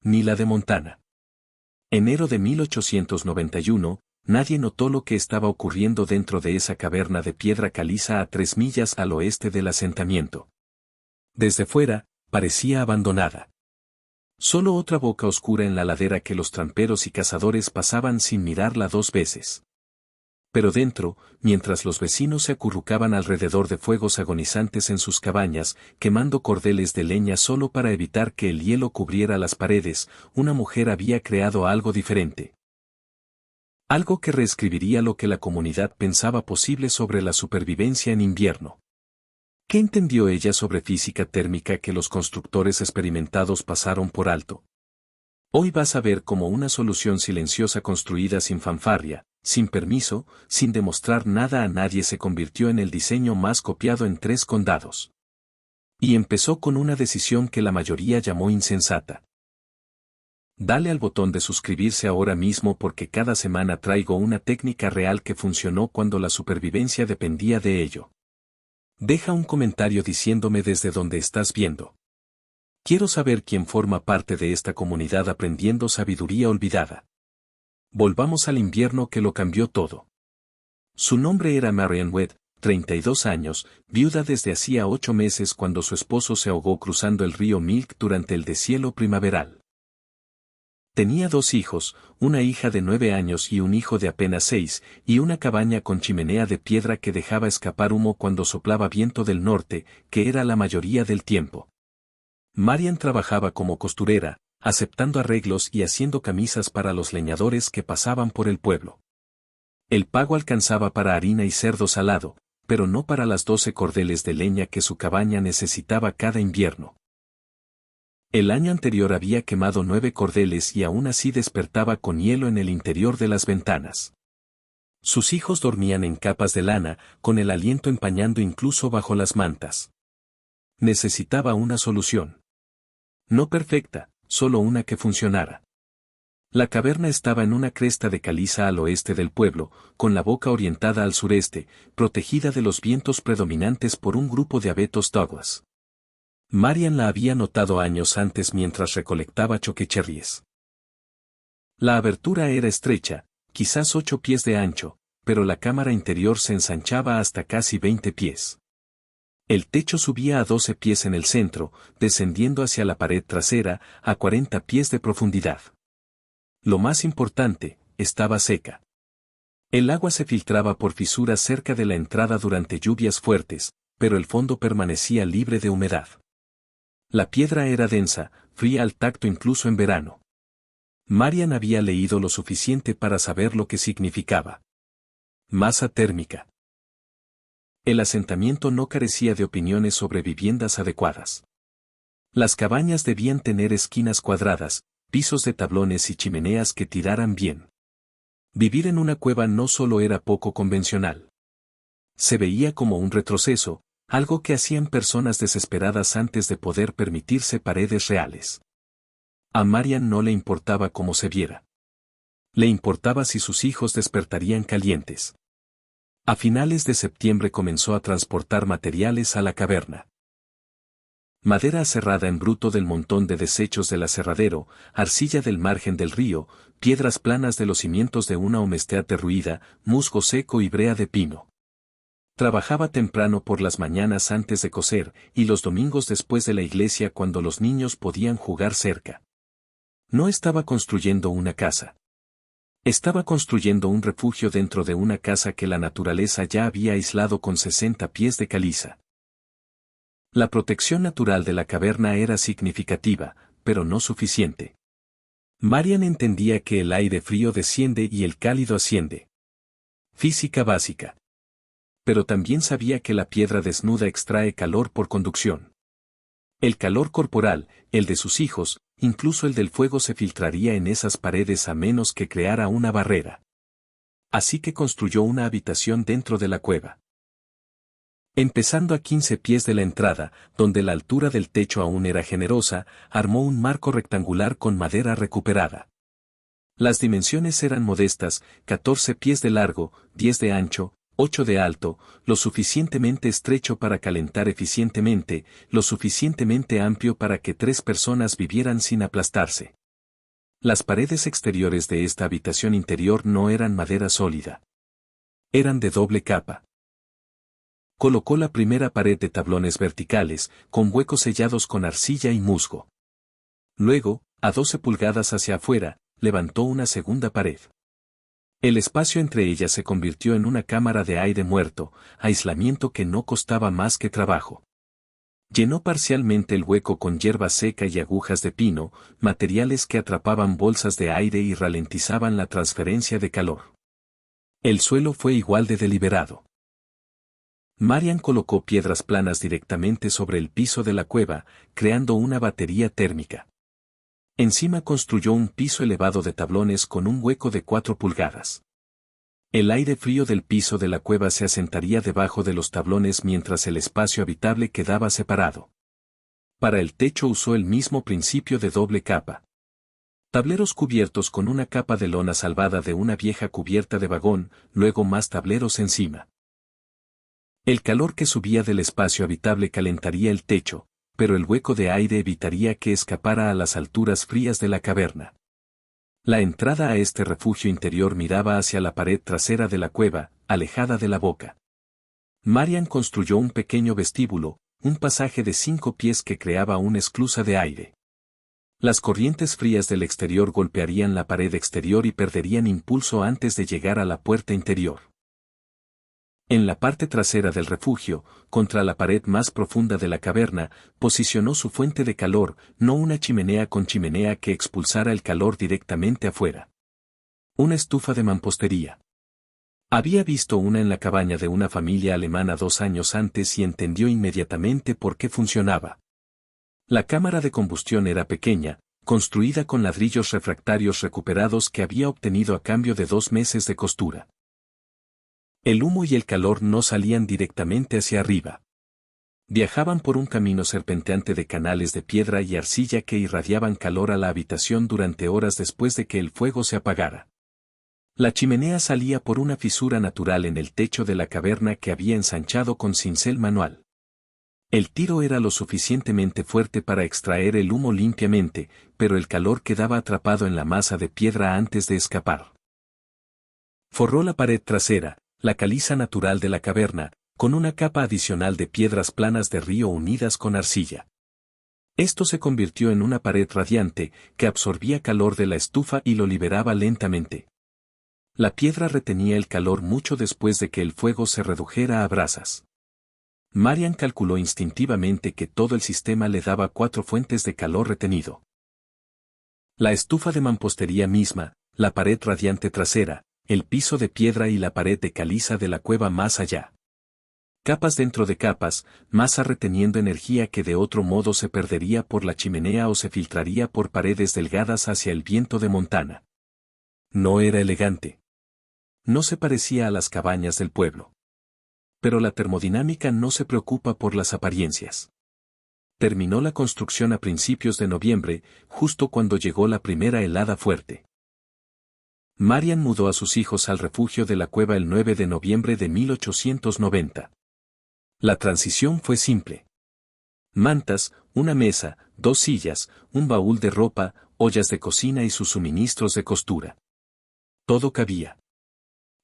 ni la de Montana. Enero de 1891, nadie notó lo que estaba ocurriendo dentro de esa caverna de piedra caliza a 3 millas al oeste del asentamiento. Desde fuera, parecía abandonada. Solo otra boca oscura en la ladera que los tramperos y cazadores pasaban sin mirarla 2 veces. Pero dentro, mientras los vecinos se acurrucaban alrededor de fuegos agonizantes en sus cabañas, quemando cordeles de leña solo para evitar que el hielo cubriera las paredes, una mujer había creado algo diferente. Algo que reescribiría lo que la comunidad pensaba posible sobre la supervivencia en invierno. ¿Qué entendió ella sobre física térmica que los constructores experimentados pasaron por alto? Hoy vas a ver cómo una solución silenciosa construida sin fanfarria, sin permiso, sin demostrar nada a nadie se convirtió en el diseño más copiado en 3 condados. Y empezó con una decisión que la mayoría llamó insensata. Dale al botón de suscribirse ahora mismo porque cada semana traigo una técnica real que funcionó cuando la supervivencia dependía de ello. Deja un comentario diciéndome desde dónde estás viendo. Quiero saber quién forma parte de esta comunidad aprendiendo sabiduría olvidada. Volvamos al invierno que lo cambió todo. Su nombre era Marian Webb, 32 años, viuda desde hacía 8 meses cuando su esposo se ahogó cruzando el río Milk durante el deshielo primaveral. Tenía 2 hijos, una hija de 9 años y un hijo de apenas 6, y una cabaña con chimenea de piedra que dejaba escapar humo cuando soplaba viento del norte, que era la mayoría del tiempo. Marian trabajaba como costurera, aceptando arreglos y haciendo camisas para los leñadores que pasaban por el pueblo. El pago alcanzaba para harina y cerdo salado, pero no para las 12 cordeles de leña que su cabaña necesitaba cada invierno. El año anterior había quemado 9 cordeles y aún así despertaba con hielo en el interior de las ventanas. Sus hijos dormían en capas de lana, con el aliento empañando incluso bajo las mantas. Necesitaba una solución. No perfecta, solo una que funcionara. La caverna estaba en una cresta de caliza al oeste del pueblo, con la boca orientada al sureste, protegida de los vientos predominantes por un grupo de abetos Douglas. Marian la había notado años antes mientras recolectaba choquecherries. La abertura era estrecha, quizás 8 pies de ancho, pero la cámara interior se ensanchaba hasta casi 20 pies. El techo subía a 12 pies en el centro, descendiendo hacia la pared trasera, a 40 pies de profundidad. Lo más importante, estaba seca. El agua se filtraba por fisuras cerca de la entrada durante lluvias fuertes, pero el fondo permanecía libre de humedad. La piedra era densa, fría al tacto incluso en verano. Marian había leído lo suficiente para saber lo que significaba. Masa térmica. El asentamiento no carecía de opiniones sobre viviendas adecuadas. Las cabañas debían tener esquinas cuadradas, pisos de tablones y chimeneas que tiraran bien. Vivir en una cueva no solo era poco convencional. Se veía como un retroceso, algo que hacían personas desesperadas antes de poder permitirse paredes reales. A Marian no le importaba cómo se viera. Le importaba si sus hijos despertarían calientes. A finales de septiembre comenzó a transportar materiales a la caverna. Madera aserrada en bruto del montón de desechos del aserradero, arcilla del margen del río, piedras planas de los cimientos de una homestead derruida, musgo seco y brea de pino. Trabajaba temprano por las mañanas antes de coser, y los domingos después de la iglesia cuando los niños podían jugar cerca. No estaba construyendo una casa. Estaba construyendo un refugio dentro de una casa que la naturaleza ya había aislado con 60 pies de caliza. La protección natural de la caverna era significativa, pero no suficiente. Marian entendía que el aire frío desciende y el cálido asciende. Física básica. Pero también sabía que la piedra desnuda extrae calor por conducción. El calor corporal, el de sus hijos, incluso el del fuego se filtraría en esas paredes a menos que creara una barrera. Así que construyó una habitación dentro de la cueva. Empezando a 15 pies de la entrada, donde la altura del techo aún era generosa, armó un marco rectangular con madera recuperada. Las dimensiones eran modestas, 14 pies de largo, 10 de ancho, 8 de alto, lo suficientemente estrecho para calentar eficientemente, lo suficientemente amplio para que 3 personas vivieran sin aplastarse. Las paredes exteriores de esta habitación interior no eran madera sólida. Eran de doble capa. Colocó la primera pared de tablones verticales, con huecos sellados con arcilla y musgo. Luego, a 12 pulgadas hacia afuera, levantó una segunda pared. El espacio entre ellas se convirtió en una cámara de aire muerto, aislamiento que no costaba más que trabajo. Llenó parcialmente el hueco con hierba seca y agujas de pino, materiales que atrapaban bolsas de aire y ralentizaban la transferencia de calor. El suelo fue igual de deliberado. Marian colocó piedras planas directamente sobre el piso de la cueva, creando una batería térmica. Encima construyó un piso elevado de tablones con un hueco de 4 pulgadas. El aire frío del piso de la cueva se asentaría debajo de los tablones mientras el espacio habitable quedaba separado. Para el techo usó el mismo principio de doble capa. Tableros cubiertos con una capa de lona salvada de una vieja cubierta de vagón, luego más tableros encima. El calor que subía del espacio habitable calentaría el techo, pero el hueco de aire evitaría que escapara a las alturas frías de la caverna. La entrada a este refugio interior miraba hacia la pared trasera de la cueva, alejada de la boca. Marian construyó un pequeño vestíbulo, un pasaje de 5 pies que creaba una esclusa de aire. Las corrientes frías del exterior golpearían la pared exterior y perderían impulso antes de llegar a la puerta interior. En la parte trasera del refugio, contra la pared más profunda de la caverna, posicionó su fuente de calor, no una chimenea con chimenea que expulsara el calor directamente afuera. Una estufa de mampostería. Había visto una en la cabaña de una familia alemana 2 años antes y entendió inmediatamente por qué funcionaba. La cámara de combustión era pequeña, construida con ladrillos refractarios recuperados que había obtenido a cambio de 2 meses de costura. El humo y el calor no salían directamente hacia arriba. Viajaban por un camino serpenteante de canales de piedra y arcilla que irradiaban calor a la habitación durante horas después de que el fuego se apagara. La chimenea salía por una fisura natural en el techo de la caverna que había ensanchado con cincel manual. El tiro era lo suficientemente fuerte para extraer el humo limpiamente, pero el calor quedaba atrapado en la masa de piedra antes de escapar. Forró la pared trasera, la caliza natural de la caverna, con una capa adicional de piedras planas de río unidas con arcilla. Esto se convirtió en una pared radiante, que absorbía calor de la estufa y lo liberaba lentamente. La piedra retenía el calor mucho después de que el fuego se redujera a brasas. Marian calculó instintivamente que todo el sistema le daba 4 fuentes de calor retenido. La estufa de mampostería misma, la pared radiante trasera, el piso de piedra y la pared de caliza de la cueva más allá. Capas dentro de capas, masa reteniendo energía que de otro modo se perdería por la chimenea o se filtraría por paredes delgadas hacia el viento de Montana. No era elegante. No se parecía a las cabañas del pueblo. Pero la termodinámica no se preocupa por las apariencias. Terminó la construcción a principios de noviembre, justo cuando llegó la primera helada fuerte. Marian mudó a sus hijos al refugio de la cueva el 9 de noviembre de 1890. La transición fue simple. Mantas, una mesa, 2 sillas, un baúl de ropa, ollas de cocina y sus suministros de costura. Todo cabía.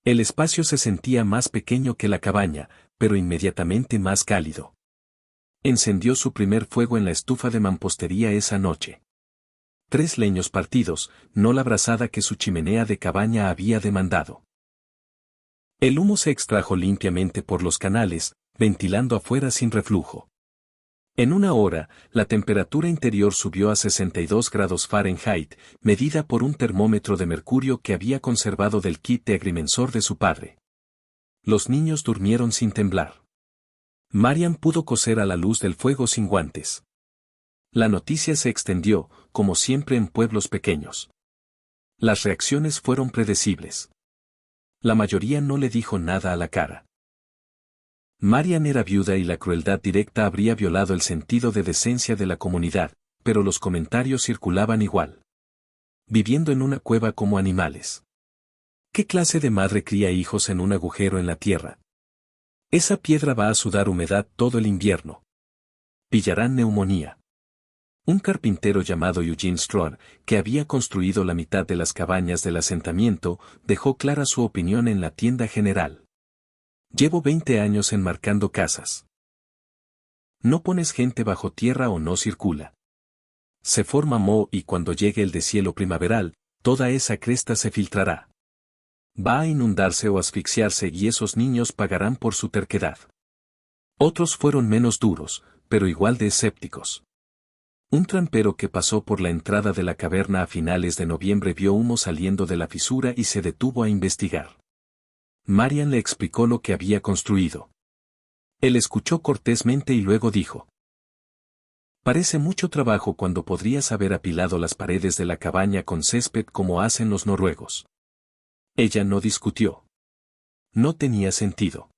El espacio se sentía más pequeño que la cabaña, pero inmediatamente más cálido. Encendió su primer fuego en la estufa de mampostería esa noche. 3 leños partidos, no la brasada que su chimenea de cabaña había demandado. El humo se extrajo limpiamente por los canales, ventilando afuera sin reflujo. En 1 hora, la temperatura interior subió a 62 grados Fahrenheit, medida por un termómetro de mercurio que había conservado del kit de agrimensor de su padre. Los niños durmieron sin temblar. Marian pudo coser a la luz del fuego sin guantes. La noticia se extendió, como siempre en pueblos pequeños. Las reacciones fueron predecibles. La mayoría no le dijo nada a la cara. Marian era viuda y la crueldad directa habría violado el sentido de decencia de la comunidad, pero los comentarios circulaban igual. Viviendo en una cueva como animales. ¿Qué clase de madre cría hijos en un agujero en la tierra? Esa piedra va a sudar humedad todo el invierno. Pillarán neumonía. Un carpintero llamado Eugene Stroud, que había construido la mitad de las cabañas del asentamiento, dejó clara su opinión en la tienda general. Llevo 20 años enmarcando casas. No pones gente bajo tierra o no circula. Se forma moho y cuando llegue el deshielo primaveral, toda esa cresta se filtrará. Va a inundarse o asfixiarse y esos niños pagarán por su terquedad. Otros fueron menos duros, pero igual de escépticos. Un trampero que pasó por la entrada de la caverna a finales de noviembre vio humo saliendo de la fisura y se detuvo a investigar. Marian le explicó lo que había construido. Él escuchó cortésmente y luego dijo: «Parece mucho trabajo cuando podrías haber apilado las paredes de la cabaña con césped como hacen los noruegos». Ella no discutió. No tenía sentido.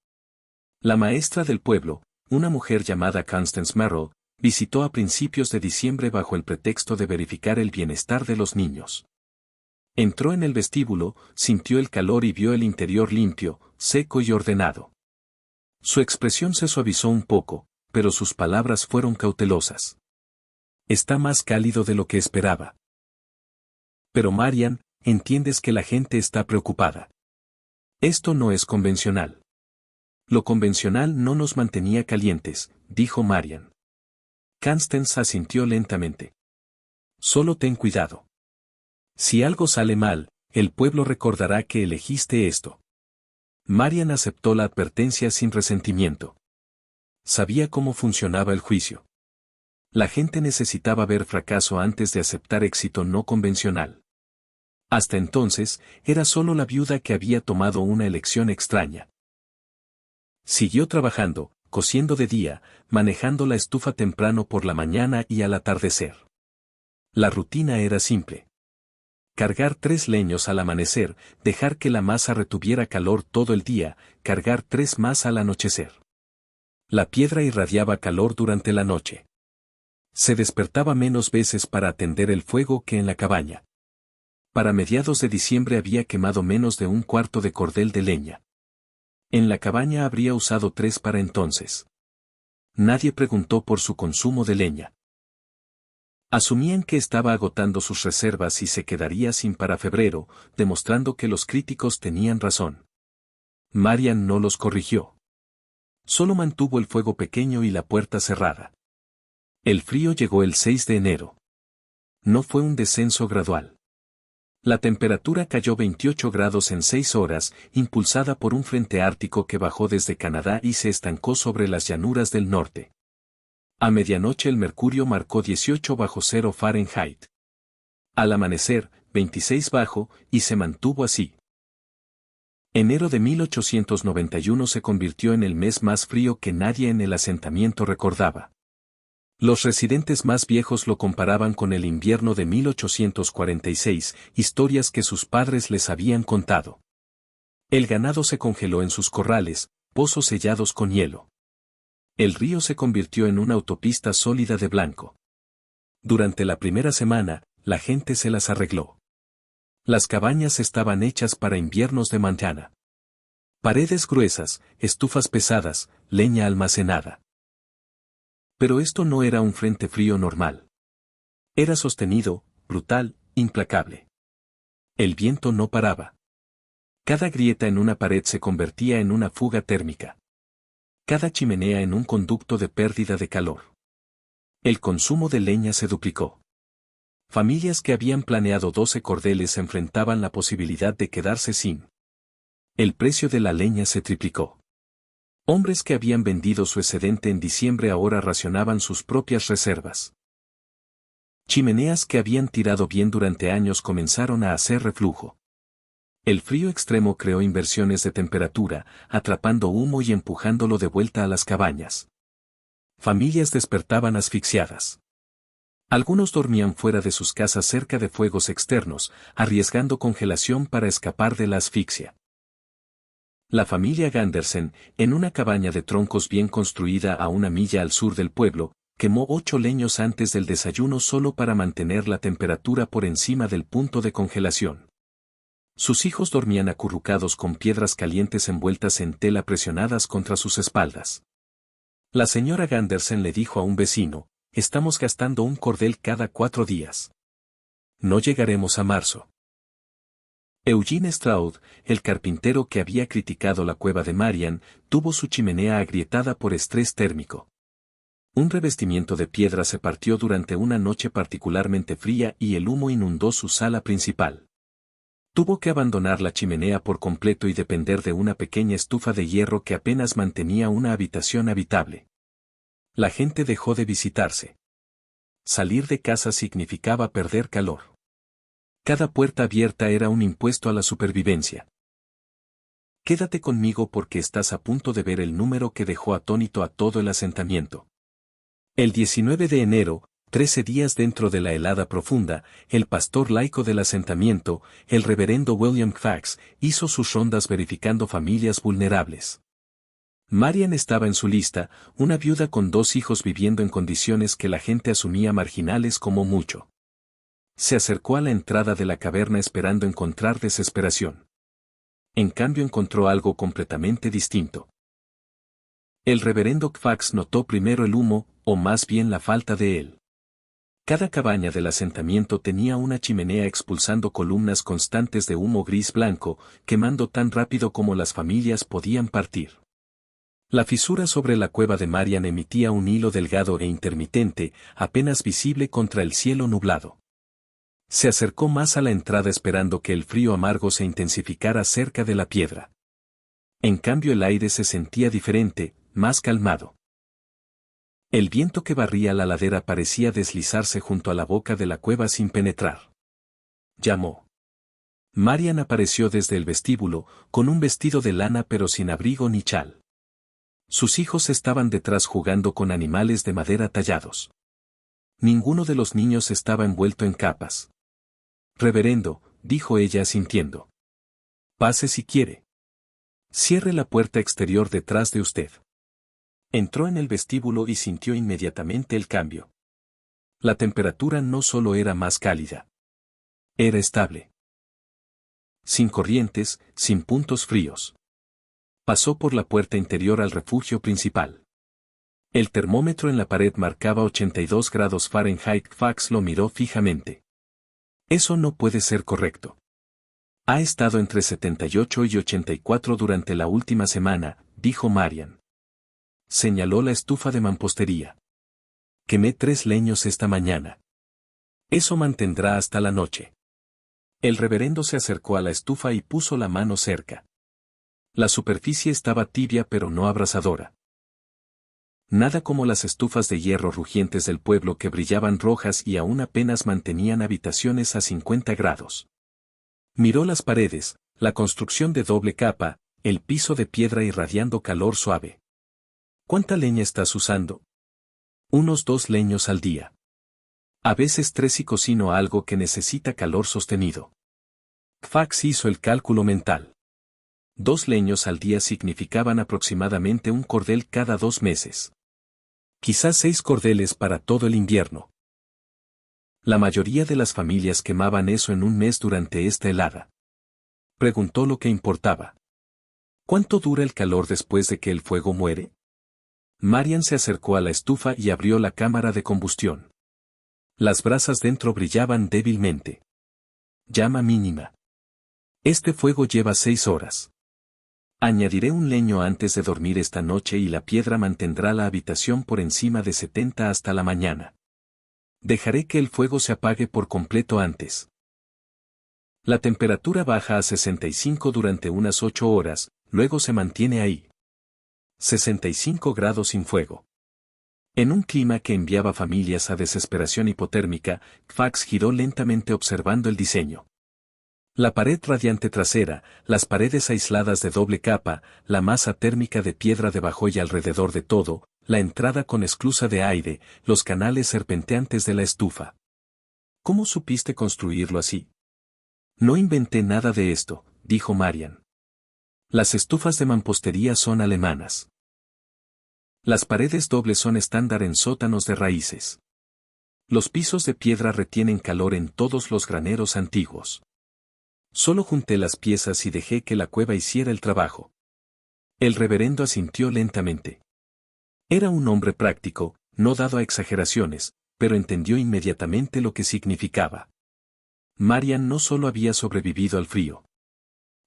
La maestra del pueblo, una mujer llamada Constance Merrill, visitó a principios de diciembre bajo el pretexto de verificar el bienestar de los niños. Entró en el vestíbulo, sintió el calor y vio el interior limpio, seco y ordenado. Su expresión se suavizó un poco, pero sus palabras fueron cautelosas. «Está más cálido de lo que esperaba». «Pero Marian, entiendes que la gente está preocupada. Esto no es convencional». «Lo convencional no nos mantenía calientes», dijo Marian. Constance asintió lentamente. «Solo ten cuidado. Si algo sale mal, el pueblo recordará que elegiste esto». Marian aceptó la advertencia sin resentimiento. Sabía cómo funcionaba el juicio. La gente necesitaba ver fracaso antes de aceptar éxito no convencional. Hasta entonces, era solo la viuda que había tomado una elección extraña. Siguió trabajando, cosiendo de día, manejando la estufa temprano por la mañana y al atardecer. La rutina era simple. Cargar 3 leños al amanecer, dejar que la masa retuviera calor todo el día, cargar 3 más al anochecer. La piedra irradiaba calor durante la noche. Se despertaba menos veces para atender el fuego que en la cabaña. Para mediados de diciembre había quemado menos de un cuarto de cordel de leña. En la cabaña habría usado 3 para entonces. Nadie preguntó por su consumo de leña. Asumían que estaba agotando sus reservas y se quedaría sin para febrero, demostrando que los críticos tenían razón. Marian no los corrigió. Solo mantuvo el fuego pequeño y la puerta cerrada. El frío llegó el 6 de enero. No fue un descenso gradual. La temperatura cayó 28 grados en 6 horas, impulsada por un frente ártico que bajó desde Canadá y se estancó sobre las llanuras del norte. A medianoche el mercurio marcó 18 bajo cero Fahrenheit. Al amanecer, 26 bajo, y se mantuvo así. Enero de 1891 se convirtió en el mes más frío que nadie en el asentamiento recordaba. Los residentes más viejos lo comparaban con el invierno de 1846, historias que sus padres les habían contado. El ganado se congeló en sus corrales, pozos sellados con hielo. El río se convirtió en una autopista sólida de blanco. Durante la primera semana, la gente se las arregló. Las cabañas estaban hechas para inviernos de Montana. Paredes gruesas, estufas pesadas, leña almacenada. Pero esto no era un frente frío normal. Era sostenido, brutal, implacable. El viento no paraba. Cada grieta en una pared se convertía en una fuga térmica. Cada chimenea en un conducto de pérdida de calor. El consumo de leña se duplicó. Familias que habían planeado 12 cordeles enfrentaban la posibilidad de quedarse sin. El precio de la leña se triplicó. Hombres que habían vendido su excedente en diciembre ahora racionaban sus propias reservas. Chimeneas que habían tirado bien durante años comenzaron a hacer reflujo. El frío extremo creó inversiones de temperatura, atrapando humo y empujándolo de vuelta a las cabañas. Familias despertaban asfixiadas. Algunos dormían fuera de sus casas cerca de fuegos externos, arriesgando congelación para escapar de la asfixia. La familia Gandersen, en una cabaña de troncos bien construida a 1 milla al sur del pueblo, quemó 8 leños antes del desayuno solo para mantener la temperatura por encima del punto de congelación. Sus hijos dormían acurrucados con piedras calientes envueltas en tela presionadas contra sus espaldas. La señora Gandersen le dijo a un vecino: estamos gastando un cordel cada 4 días. No llegaremos a marzo. Eugene Stroud, el carpintero que había criticado la cueva de Marian, tuvo su chimenea agrietada por estrés térmico. Un revestimiento de piedra se partió durante una noche particularmente fría y el humo inundó su sala principal. Tuvo que abandonar la chimenea por completo y depender de una pequeña estufa de hierro que apenas mantenía una habitación habitable. La gente dejó de visitarse. Salir de casa significaba perder calor. Cada puerta abierta era un impuesto a la supervivencia. Quédate conmigo porque estás a punto de ver el número que dejó atónito a todo el asentamiento. El 19 de enero, 13 días dentro de la helada profunda, el pastor laico del asentamiento, el reverendo William Fax, hizo sus rondas verificando familias vulnerables. Marian estaba en su lista, una viuda con 2 hijos viviendo en condiciones que la gente asumía marginales como mucho. Se acercó a la entrada de la caverna esperando encontrar desesperación. En cambio encontró algo completamente distinto. El reverendo Fax notó primero el humo, o más bien la falta de él. Cada cabaña del asentamiento tenía una chimenea expulsando columnas constantes de humo gris-blanco, quemando tan rápido como las familias podían partir. La fisura sobre la cueva de Marian emitía un hilo delgado e intermitente, apenas visible contra el cielo nublado. Se acercó más a la entrada esperando que el frío amargo se intensificara cerca de la piedra. En cambio el aire se sentía diferente, más calmado. El viento que barría la ladera parecía deslizarse junto a la boca de la cueva sin penetrar. Llamó. Marian apareció desde el vestíbulo, con un vestido de lana pero sin abrigo ni chal. Sus hijos estaban detrás jugando con animales de madera tallados. Ninguno de los niños estaba envuelto en capas. Reverendo, dijo ella asintiendo. Pase si quiere. Cierre la puerta exterior detrás de usted. Entró en el vestíbulo y sintió inmediatamente el cambio. La temperatura no solo era más cálida. Era estable. Sin corrientes, sin puntos fríos. Pasó por la puerta interior al refugio principal. El termómetro en la pared marcaba 82 grados Fahrenheit. Fax lo miró fijamente. Eso no puede ser correcto. Ha estado entre 78 y 84 durante la última semana, dijo Marian. Señaló la estufa de mampostería. Quemé 3 leños esta mañana. Eso mantendrá hasta la noche. El reverendo se acercó a la estufa y puso la mano cerca. La superficie estaba tibia pero no abrasadora. Nada como las estufas de hierro rugientes del pueblo que brillaban rojas y aún apenas mantenían habitaciones a 50 grados. Miró las paredes, la construcción de doble capa, el piso de piedra irradiando calor suave. ¿Cuánta leña estás usando? Unos 2 leños al día. A veces 3 y cocino algo que necesita calor sostenido. Fax hizo el cálculo mental. 2 leños al día significaban aproximadamente un cordel cada 2 meses. Quizás 6 cordeles para todo el invierno. La mayoría de las familias quemaban eso en un mes durante esta helada. Preguntó lo que importaba. ¿Cuánto dura el calor después de que el fuego muere? Marian se acercó a la estufa y abrió la cámara de combustión. Las brasas dentro brillaban débilmente. Llama mínima. Este fuego lleva 6 horas. Añadiré un leño antes de dormir esta noche y la piedra mantendrá la habitación por encima de 70 hasta la mañana. Dejaré que el fuego se apague por completo antes. La temperatura baja a 65 durante unas 8 horas, luego se mantiene ahí. 65 grados sin fuego. En un clima que enviaba familias a desesperación hipotérmica, Fax giró lentamente observando el diseño. La pared radiante trasera, las paredes aisladas de doble capa, la masa térmica de piedra debajo y alrededor de todo, la entrada con esclusa de aire, los canales serpenteantes de la estufa. ¿Cómo supiste construirlo así? No inventé nada de esto, dijo Marian. Las estufas de mampostería son alemanas. Las paredes dobles son estándar en sótanos de raíces. Los pisos de piedra retienen calor en todos los graneros antiguos. Solo junté las piezas y dejé que la cueva hiciera el trabajo. El reverendo asintió lentamente. Era un hombre práctico, no dado a exageraciones, pero entendió inmediatamente lo que significaba. Marian no solo había sobrevivido al frío.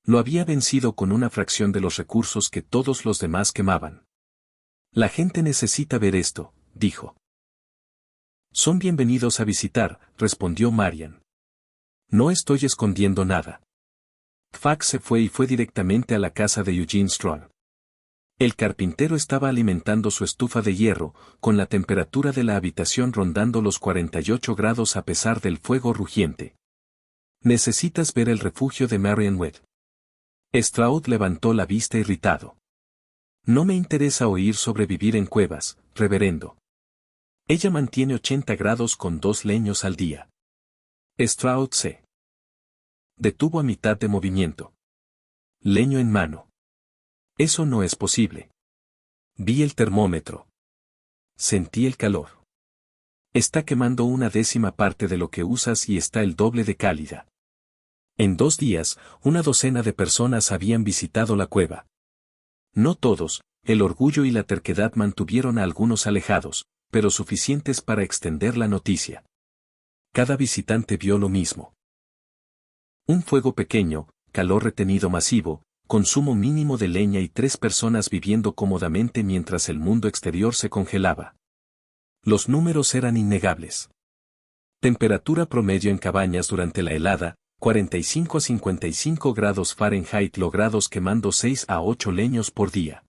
Lo había vencido con una fracción de los recursos que todos los demás quemaban. La gente necesita ver esto, dijo. Son bienvenidos a visitar, respondió Marian. No estoy escondiendo nada. Fax se fue y fue directamente a la casa de Eugene Strong. El carpintero estaba alimentando su estufa de hierro, con la temperatura de la habitación rondando los 48 grados a pesar del fuego rugiente. Necesitas ver el refugio de Marian Webb. Stroud levantó la vista irritado. No me interesa oír sobre vivir en cuevas, reverendo. Ella mantiene 80 grados con 2 leños al día. Stroud se detuvo a mitad de movimiento. Leño en mano. Eso no es posible. Vi el termómetro. Sentí el calor. Está quemando una décima parte de lo que usas y está el doble de cálida. En 2 días, una docena de personas habían visitado la cueva. No todos, el orgullo y la terquedad mantuvieron a algunos alejados, pero suficientes para extender la noticia. Cada visitante vio lo mismo. Un fuego pequeño, calor retenido masivo, consumo mínimo de leña y 3 personas viviendo cómodamente mientras el mundo exterior se congelaba. Los números eran innegables. Temperatura promedio en cabañas durante la helada, 45 a 55 grados Fahrenheit logrados quemando 6 a 8 leños por día.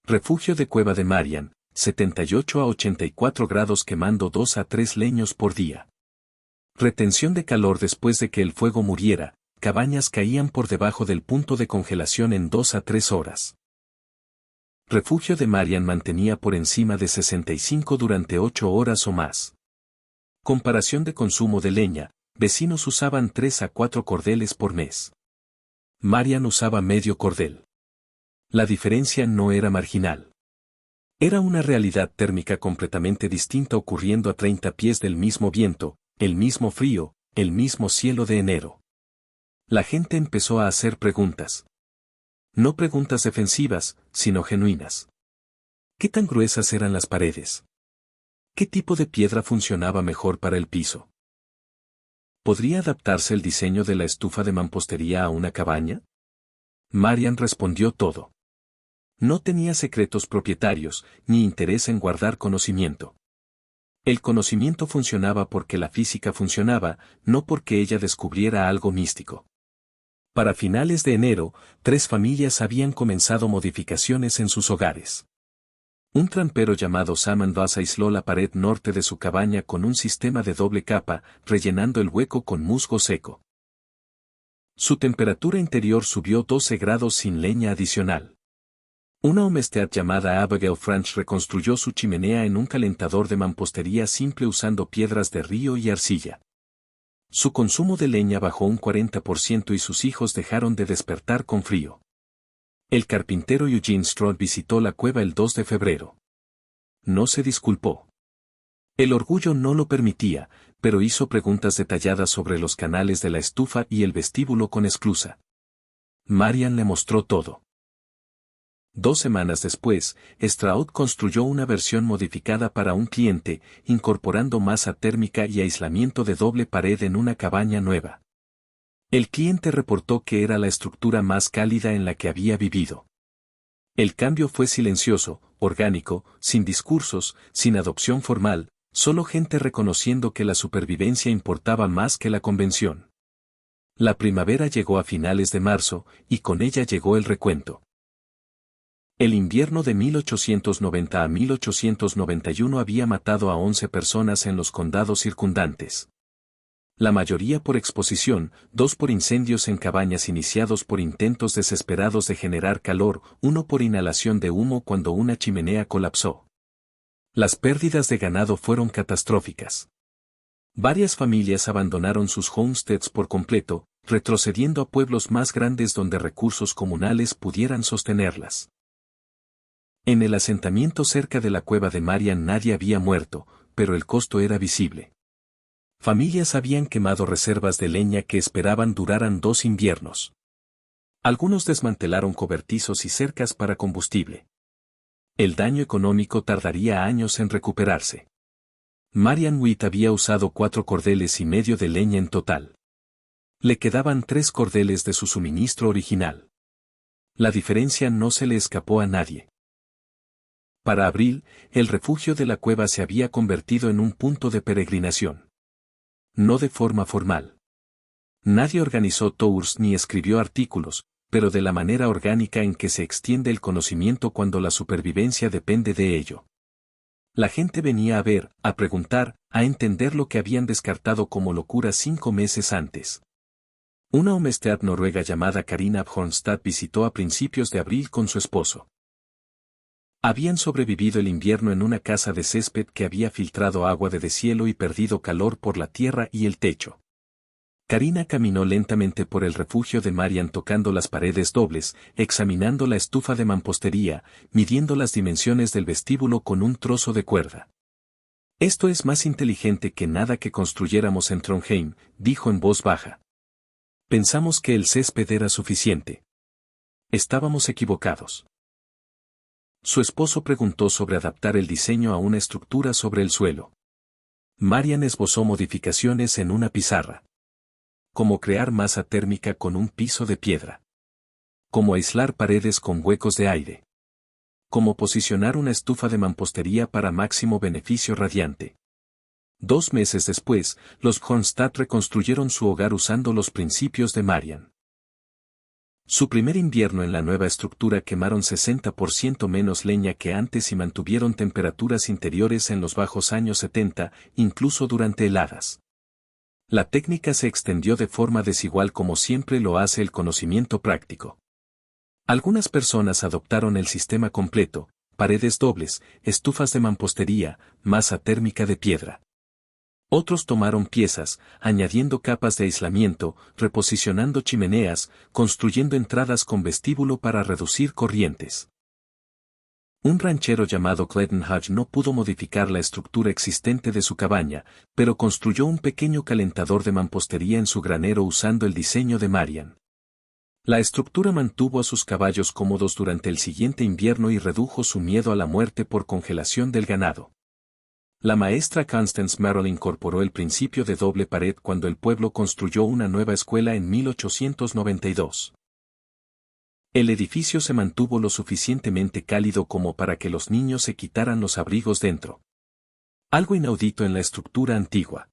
Refugio de Cueva de Marian, 78 a 84 grados quemando 2 a 3 leños por día. Retención de calor después de que el fuego muriera, cabañas caían por debajo del punto de congelación en 2 a 3 horas. Refugio de Marian mantenía por encima de 65 durante 8 horas o más. Comparación de consumo de leña, vecinos usaban 3 a 4 cordeles por mes. Marian usaba medio cordel. La diferencia no era marginal. Era una realidad térmica completamente distinta ocurriendo a 30 pies del mismo viento, el mismo frío, el mismo cielo de enero. La gente empezó a hacer preguntas. No preguntas defensivas, sino genuinas. ¿Qué tan gruesas eran las paredes? ¿Qué tipo de piedra funcionaba mejor para el piso? ¿Podría adaptarse el diseño de la estufa de mampostería a una cabaña? Marian respondió todo. No tenía secretos propietarios, ni interés en guardar conocimiento. El conocimiento funcionaba porque la física funcionaba, no porque ella descubriera algo místico. Para finales de enero, 3 familias habían comenzado modificaciones en sus hogares. Un trampero llamado Sam Bass aisló la pared norte de su cabaña con un sistema de doble capa, rellenando el hueco con musgo seco. Su temperatura interior subió 12 grados sin leña adicional. Una homestead llamada Abigail French reconstruyó su chimenea en un calentador de mampostería simple usando piedras de río y arcilla. Su consumo de leña bajó un 40% y sus hijos dejaron de despertar con frío. El carpintero Eugene Strode visitó la cueva el 2 de febrero. No se disculpó. El orgullo no lo permitía, pero hizo preguntas detalladas sobre los canales de la estufa y el vestíbulo con esclusa. Marian le mostró todo. 2 semanas después, Stroud construyó una versión modificada para un cliente, incorporando masa térmica y aislamiento de doble pared en una cabaña nueva. El cliente reportó que era la estructura más cálida en la que había vivido. El cambio fue silencioso, orgánico, sin discursos, sin adopción formal, solo gente reconociendo que la supervivencia importaba más que la convención. La primavera llegó a finales de marzo, y con ella llegó el recuento. El invierno de 1890 a 1891 había matado a 11 personas en los condados circundantes. La mayoría por exposición, 2 por incendios en cabañas iniciados por intentos desesperados de generar calor, 1 por inhalación de humo cuando una chimenea colapsó. Las pérdidas de ganado fueron catastróficas. Varias familias abandonaron sus homesteads por completo, retrocediendo a pueblos más grandes donde recursos comunales pudieran sostenerlas. En el asentamiento cerca de la cueva de Marian nadie había muerto, pero el costo era visible. Familias habían quemado reservas de leña que esperaban duraran 2 inviernos. Algunos desmantelaron cobertizos y cercas para combustible. El daño económico tardaría años en recuperarse. Marian Witt había usado 4 cordeles y medio de leña en total. Le quedaban 3 cordeles de su suministro original. La diferencia no se le escapó a nadie. Para abril, el refugio de la cueva se había convertido en un punto de peregrinación. No de forma formal. Nadie organizó tours ni escribió artículos, pero de la manera orgánica en que se extiende el conocimiento cuando la supervivencia depende de ello. La gente venía a ver, a preguntar, a entender lo que habían descartado como locura 5 meses antes. Una homestead noruega llamada Carina Bjornstad visitó a principios de abril con su esposo. Habían sobrevivido el invierno en una casa de césped que había filtrado agua de deshielo y perdido calor por la tierra y el techo. Carina caminó lentamente por el refugio de Marian tocando las paredes dobles, examinando la estufa de mampostería, midiendo las dimensiones del vestíbulo con un trozo de cuerda. «Esto es más inteligente que nada que construyéramos en Trondheim», dijo en voz baja. «Pensamos que el césped era suficiente. Estábamos equivocados». Su esposo preguntó sobre adaptar el diseño a una estructura sobre el suelo. Marian esbozó modificaciones en una pizarra. Cómo crear masa térmica con un piso de piedra. Cómo aislar paredes con huecos de aire. Cómo posicionar una estufa de mampostería para máximo beneficio radiante. 2 meses después, los Bjornstad reconstruyeron su hogar usando los principios de Marian. Su primer invierno en la nueva estructura quemaron 60% menos leña que antes y mantuvieron temperaturas interiores en los bajos años 70, incluso durante heladas. La técnica se extendió de forma desigual como siempre lo hace el conocimiento práctico. Algunas personas adoptaron el sistema completo, paredes dobles, estufas de mampostería, masa térmica de piedra. Otros tomaron piezas, añadiendo capas de aislamiento, reposicionando chimeneas, construyendo entradas con vestíbulo para reducir corrientes. Un ranchero llamado Clayton Hodge no pudo modificar la estructura existente de su cabaña, pero construyó un pequeño calentador de mampostería en su granero usando el diseño de Marian. La estructura mantuvo a sus caballos cómodos durante el siguiente invierno y redujo su miedo a la muerte por congelación del ganado. La maestra Constance Merrill incorporó el principio de doble pared cuando el pueblo construyó una nueva escuela en 1892. El edificio se mantuvo lo suficientemente cálido como para que los niños se quitaran los abrigos dentro. Algo inaudito en la estructura antigua.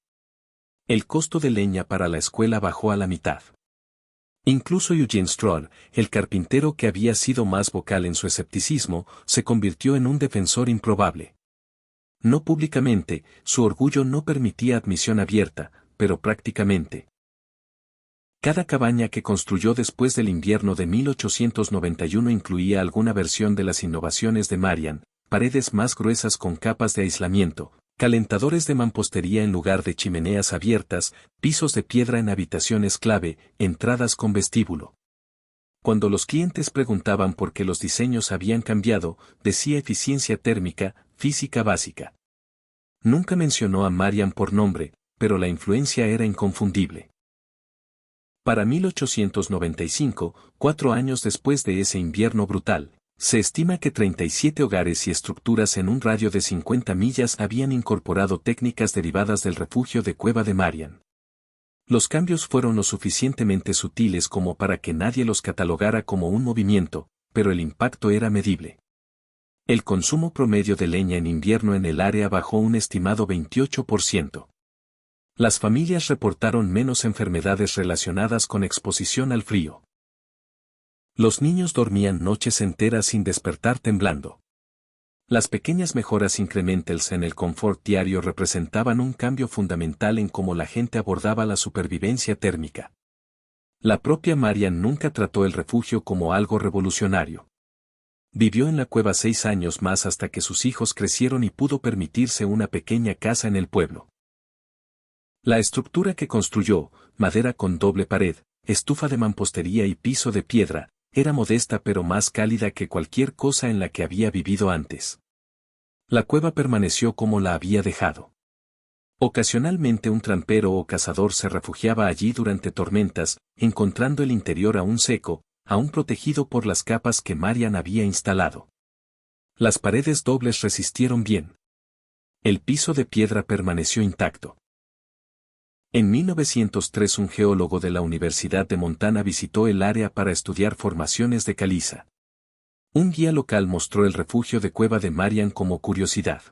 El costo de leña para la escuela bajó a la mitad. Incluso Eugene Stroll, el carpintero que había sido más vocal en su escepticismo, se convirtió en un defensor improbable. No públicamente, su orgullo no permitía admisión abierta, pero prácticamente. Cada cabaña que construyó después del invierno de 1891 incluía alguna versión de las innovaciones de Marian, paredes más gruesas con capas de aislamiento, calentadores de mampostería en lugar de chimeneas abiertas, pisos de piedra en habitaciones clave, entradas con vestíbulo. Cuando los clientes preguntaban por qué los diseños habían cambiado, decía eficiencia térmica, física básica. Nunca mencionó a Marian por nombre, pero la influencia era inconfundible. Para 1895, 4 años después de ese invierno brutal, se estima que 37 hogares y estructuras en un radio de 50 millas habían incorporado técnicas derivadas del refugio de Cueva de Marian. Los cambios fueron lo suficientemente sutiles como para que nadie los catalogara como un movimiento, pero el impacto era medible. El consumo promedio de leña en invierno en el área bajó un estimado 28%. Las familias reportaron menos enfermedades relacionadas con exposición al frío. Los niños dormían noches enteras sin despertar temblando. Las pequeñas mejoras incrementales en el confort diario representaban un cambio fundamental en cómo la gente abordaba la supervivencia térmica. La propia Marian nunca trató el refugio como algo revolucionario. Vivió en la cueva 6 años más hasta que sus hijos crecieron y pudo permitirse una pequeña casa en el pueblo. La estructura que construyó, madera con doble pared, estufa de mampostería y piso de piedra, era modesta pero más cálida que cualquier cosa en la que había vivido antes. La cueva permaneció como la había dejado. Ocasionalmente un trampero o cazador se refugiaba allí durante tormentas, encontrando el interior aún seco, aún protegido por las capas que Marian había instalado. Las paredes dobles resistieron bien. El piso de piedra permaneció intacto. En 1903 un geólogo de la Universidad de Montana visitó el área para estudiar formaciones de caliza. Un guía local mostró el refugio de Cueva de Marian como curiosidad.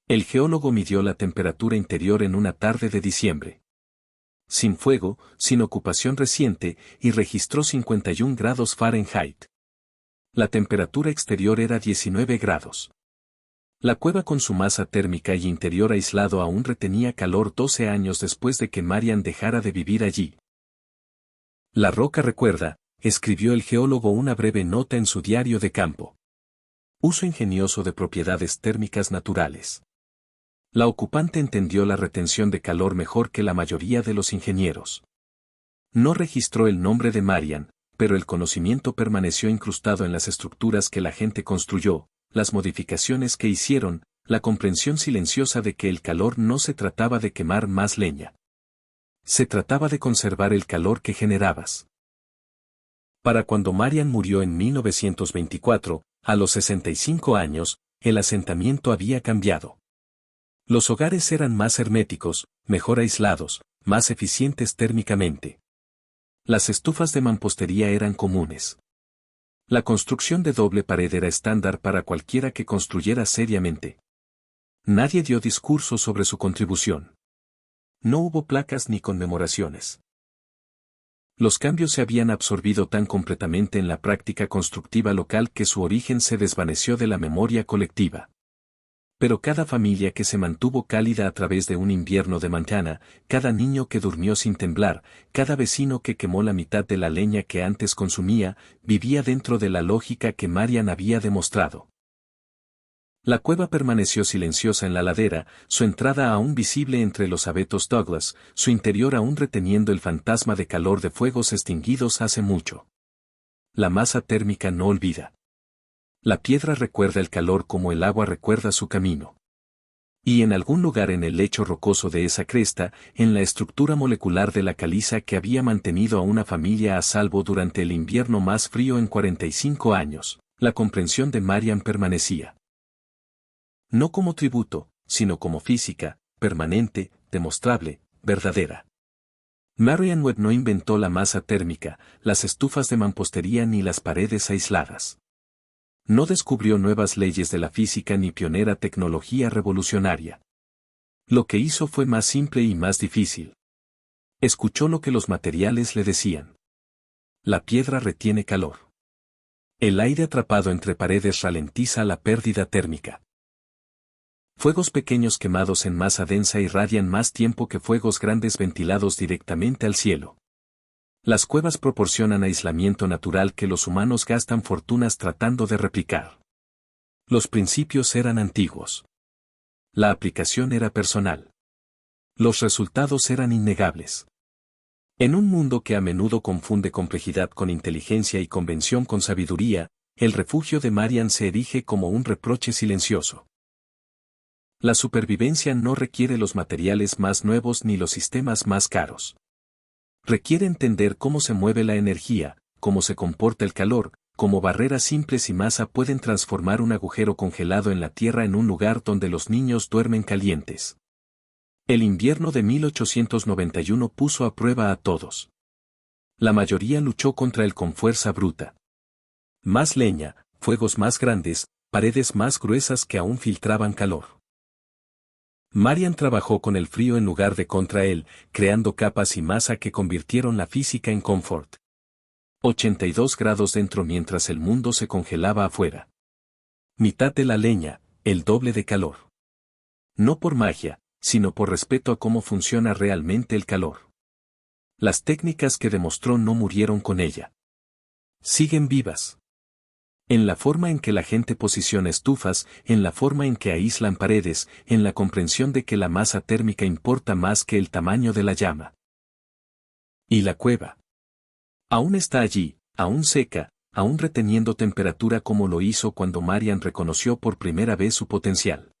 El geólogo midió la temperatura interior en una tarde de diciembre. Sin fuego, sin ocupación reciente, y registró 51 grados Fahrenheit. La temperatura exterior era 19 grados. La cueva con su masa térmica y interior aislado aún retenía calor 12 años después de que Marian dejara de vivir allí. La roca recuerda, escribió el geólogo una breve nota en su diario de campo. Uso ingenioso de propiedades térmicas naturales. La ocupante entendió la retención de calor mejor que la mayoría de los ingenieros. No registró el nombre de Marian, pero el conocimiento permaneció incrustado en las estructuras que la gente construyó, las modificaciones que hicieron, la comprensión silenciosa de que el calor no se trataba de quemar más leña. Se trataba de conservar el calor que generabas. Para cuando Marian murió en 1924, a los 65 años, el asentamiento había cambiado. Los hogares eran más herméticos, mejor aislados, más eficientes térmicamente. Las estufas de mampostería eran comunes. La construcción de doble pared era estándar para cualquiera que construyera seriamente. Nadie dio discurso sobre su contribución. No hubo placas ni conmemoraciones. Los cambios se habían absorbido tan completamente en la práctica constructiva local que su origen se desvaneció de la memoria colectiva. Pero cada familia que se mantuvo cálida a través de un invierno de Montana, cada niño que durmió sin temblar, cada vecino que quemó la mitad de la leña que antes consumía, vivía dentro de la lógica que Marian había demostrado. La cueva permaneció silenciosa en la ladera, su entrada aún visible entre los abetos Douglas, su interior aún reteniendo el fantasma de calor de fuegos extinguidos hace mucho. La masa térmica no olvida. La piedra recuerda el calor como el agua recuerda su camino. Y en algún lugar en el lecho rocoso de esa cresta, en la estructura molecular de la caliza que había mantenido a una familia a salvo durante el invierno más frío en 45 años, la comprensión de Marian permanecía. No como tributo, sino como física, permanente, demostrable, verdadera. Marian Webb no inventó la masa térmica, las estufas de mampostería ni las paredes aisladas. No descubrió nuevas leyes de la física ni pionera tecnología revolucionaria. Lo que hizo fue más simple y más difícil. Escuchó lo que los materiales le decían. La piedra retiene calor. El aire atrapado entre paredes ralentiza la pérdida térmica. Fuegos pequeños quemados en masa densa irradian más tiempo que fuegos grandes ventilados directamente al cielo. Las cuevas proporcionan aislamiento natural que los humanos gastan fortunas tratando de replicar. Los principios eran antiguos. La aplicación era personal. Los resultados eran innegables. En un mundo que a menudo confunde complejidad con inteligencia y convención con sabiduría, el refugio de Marian se erige como un reproche silencioso. La supervivencia no requiere los materiales más nuevos ni los sistemas más caros. Requiere entender cómo se mueve la energía, cómo se comporta el calor, cómo barreras simples y masa pueden transformar un agujero congelado en la tierra en un lugar donde los niños duermen calientes. El invierno de 1891 puso a prueba a todos. La mayoría luchó contra él con fuerza bruta. Más leña, fuegos más grandes, paredes más gruesas que aún filtraban calor. Marian trabajó con el frío en lugar de contra él, creando capas y masa que convirtieron la física en confort. 82 grados dentro mientras el mundo se congelaba afuera. Mitad de la leña, el doble de calor. No por magia, sino por respeto a cómo funciona realmente el calor. Las técnicas que demostró no murieron con ella. Siguen vivas. En la forma en que la gente posiciona estufas, en la forma en que aíslan paredes, en la comprensión de que la masa térmica importa más que el tamaño de la llama. Y la cueva. Aún está allí, aún seca, aún reteniendo temperatura como lo hizo cuando Marian reconoció por primera vez su potencial.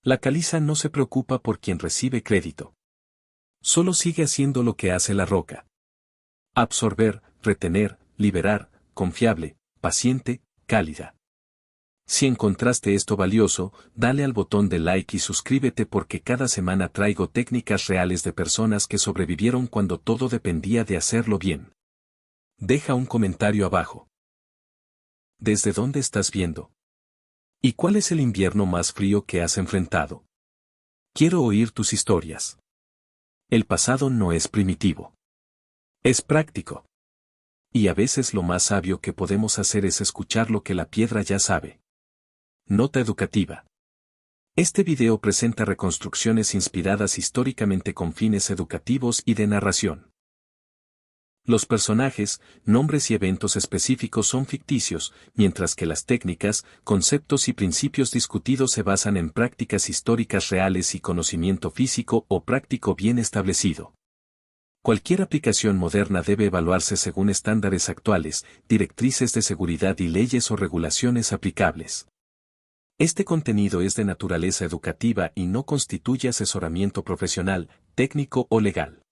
La caliza no se preocupa por quien recibe crédito. Solo sigue haciendo lo que hace la roca. Absorber, retener, liberar, confiable, paciente, cálida. Si encontraste esto valioso, dale al botón de like y suscríbete porque cada semana traigo técnicas reales de personas que sobrevivieron cuando todo dependía de hacerlo bien. Deja un comentario abajo. ¿Desde dónde estás viendo? ¿Y cuál es el invierno más frío que has enfrentado? Quiero oír tus historias. El pasado no es primitivo. Es práctico. Y a veces lo más sabio que podemos hacer es escuchar lo que la piedra ya sabe. Nota educativa. Este video presenta reconstrucciones inspiradas históricamente con fines educativos y de narración. Los personajes, nombres y eventos específicos son ficticios, mientras que las técnicas, conceptos y principios discutidos se basan en prácticas históricas reales y conocimiento físico o práctico bien establecido. Cualquier aplicación moderna debe evaluarse según estándares actuales, directrices de seguridad y leyes o regulaciones aplicables. Este contenido es de naturaleza educativa y no constituye asesoramiento profesional, técnico o legal.